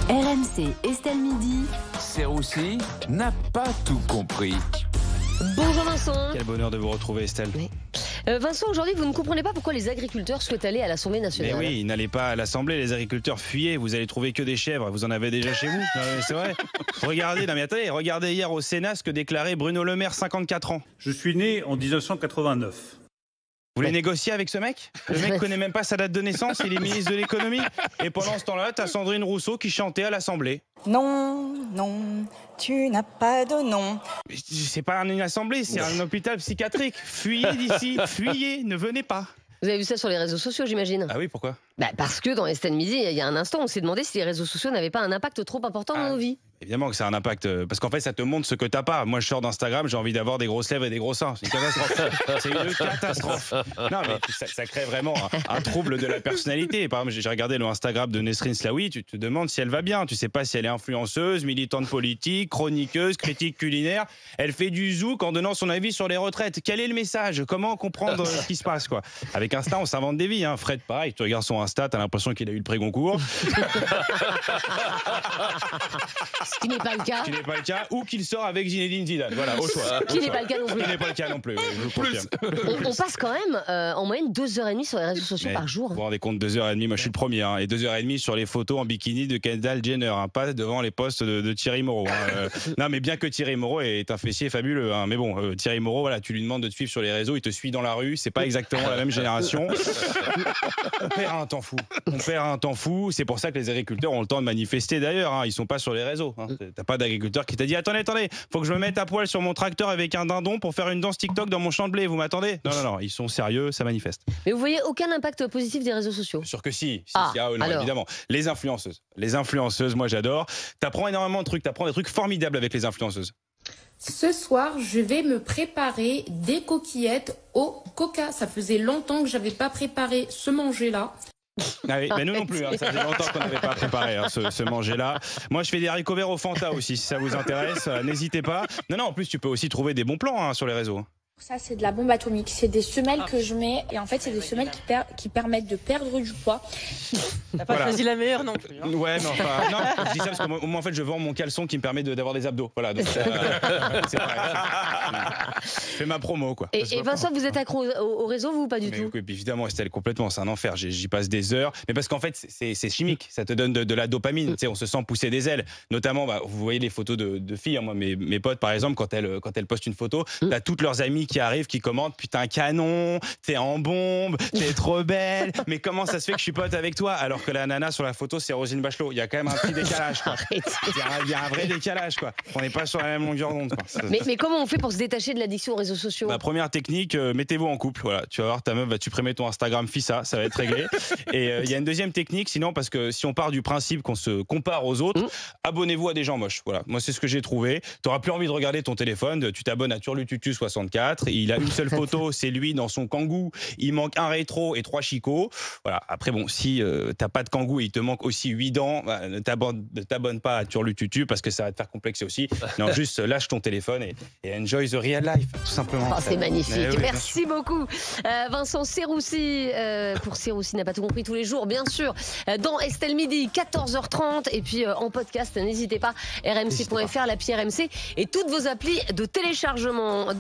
RMC Estelle Midi. Serroussi n'a pas tout compris. Bonjour Vincent. Quel bonheur de vous retrouver, Estelle. Oui. Vincent, aujourd'hui, vous ne comprenez pas pourquoi les agriculteurs souhaitent aller à l'Assemblée nationale. Mais oui, ils n'allaient pas à l'Assemblée, les agriculteurs fuyaient, vous allez trouver que des chèvres, vous en avez déjà chez vous. Non, mais c'est vrai. Regardez, non mais attendez, regardez hier au Sénat ce que déclarait Bruno Le Maire, 54 ans. Je suis né en 1989. Vous voulez négocier avec ce mec? Le mec connaît même pas sa date de naissance, il est ministre de l'économie. Et pendant ce temps-là, t'as Sandrine Rousseau qui chantait à l'Assemblée. Non, non, tu n'as pas de nom. Mais c'est pas une assemblée, c'est un hôpital psychiatrique. Fuyez d'ici, fuyez, ne venez pas. Vous avez vu ça sur les réseaux sociaux, j'imagine? Ah oui, pourquoi? Parce que dans Estelle Midi, il y a un instant, on s'est demandé si les réseaux sociaux n'avaient pas un impact trop important dans nos vies. Évidemment que ça a un impact, parce qu'en fait ça te montre ce que t'as pas. Moi je sors d'Instagram, j'ai envie d'avoir des grosses lèvres et des gros seins. C'est une catastrophe. C'est une catastrophe. Non mais ça crée vraiment un trouble de la personnalité. Par exemple, j'ai regardé le Instagram de Nesrine Slaoui, tu te demandes si elle va bien. Tu sais pas si elle est influenceuse, militante politique, chroniqueuse, critique culinaire. Elle fait du zouk en donnant son avis sur les retraites. Quel est le message? Comment comprendre ce qui se passe quoi? Avec Insta, on s'invente des vies. Fred, pareil, tu regardes son Insta, t'as l'impression qu'il a eu le prix Goncourt. Ce qui n'est pas le cas. Ce qui n'est pas le cas, ou qu'il sort avec Zinedine Zidane. Voilà, au choix. Ce qui n'est pas le cas non plus. Ce qui n'est pas le cas non plus. Oui, je vous confirme. On passe quand même en moyenne 2h30 sur les réseaux sociaux par jour. Vous vous rendez compte, 2h30, moi je suis le premier. Et 2h30 sur les photos en bikini de Kendall Jenner, pas devant les posts de Thierry Moreau. Non, mais bien que Thierry Moreau est un fessier fabuleux. Mais bon, Thierry Moreau, voilà, tu lui demandes de te suivre sur les réseaux, il te suit dans la rue, c'est pas exactement la même génération. On perd un temps fou. On perd un temps fou. C'est pour ça que les agriculteurs ont le temps de manifester d'ailleurs. Ils sont pas sur les réseaux. T'as pas d'agriculteur qui t'a dit attendez, faut que je me mette à poil sur mon tracteur avec un dindon pour faire une danse TikTok dans mon champ de blé. Vous m'attendez? Non, ils sont sérieux, ça manifeste. Mais vous voyez aucun impact positif des réseaux sociaux? Bien sûr que si. Alors. Évidemment. Les influenceuses, moi j'adore. T'apprends énormément de trucs. T'apprends des trucs formidables avec les influenceuses. Ce soir, je vais me préparer des coquillettes au coca. Ça faisait longtemps que j'avais pas préparé ce manger-là. Ah oui, mais nous non plus, ça faisait longtemps qu'on n'avait pas préparé ce manger-là. Moi je fais des haricots verts au Fanta aussi, si ça vous intéresse, n'hésitez pas. Non, en plus tu peux aussi trouver des bons plans sur les réseaux. Ça c'est de la bombe atomique, c'est des semelles que je mets et en fait c'est des semelles qui permettent de perdre du poids. T'as pas choisi la meilleure non plus. Ouais, mais enfin, non, je dis ça parce que moi en fait je vends mon caleçon qui me permet d'avoir des abdos. Voilà, donc c'est vrai. Je fais ma promo quoi. Et Vincent, vous êtes accro au réseau, vous, pas du tout? Oui, évidemment, Estelle, complètement, c'est un enfer. J'y passe des heures, mais parce qu'en fait c'est chimique, ça te donne de la dopamine. Tu sais, on se sent pousser des ailes. Notamment, vous voyez les photos de filles. Moi, mes potes par exemple, quand elles postent une photo, t'as toutes leurs amies qui arrivent, qui commentent, putain canon, t'es en bombe, t'es trop belle, mais comment ça se fait que je suis pote avec toi alors que la nana sur la photo c'est Roselyne Bachelot? Il y a quand même un petit décalage quoi. Il y a un vrai décalage quoi. On n'est pas sur la même longueur d'onde quoi. Mais comment on fait pour se détacher de l'addiction aux réseaux sociaux? Première technique, mettez-vous en couple. Voilà, tu vas voir, ta meuf va supprimer ton Instagram Fissa, ça va être réglé. Et il y a une deuxième technique, sinon, parce que si on part du principe qu'on se compare aux autres, abonnez-vous à des gens moches. Voilà, moi c'est ce que j'ai trouvé. T'auras plus envie de regarder ton téléphone, tu t'abonnes à Turlututu64. Il a une seule photo, c'est lui dans son Kangoo. Il manque un rétro et 3 chicots. Voilà. Après bon, si t'as pas de Kangoo et il te manque aussi 8 dents, ne t'abonne pas à Turlututu parce que ça va te faire complexer aussi. Non, juste lâche ton téléphone et enjoy the real life, tout simplement. C'est magnifique. Oui, merci beaucoup. Vincent Serroussi, pour Serroussi n'a pas tout compris tous les jours, bien sûr. Dans Estelle Midi, 14h30. Et puis en podcast, n'hésitez pas, rmc.fr, l'appli RMC et toutes vos applis de téléchargement.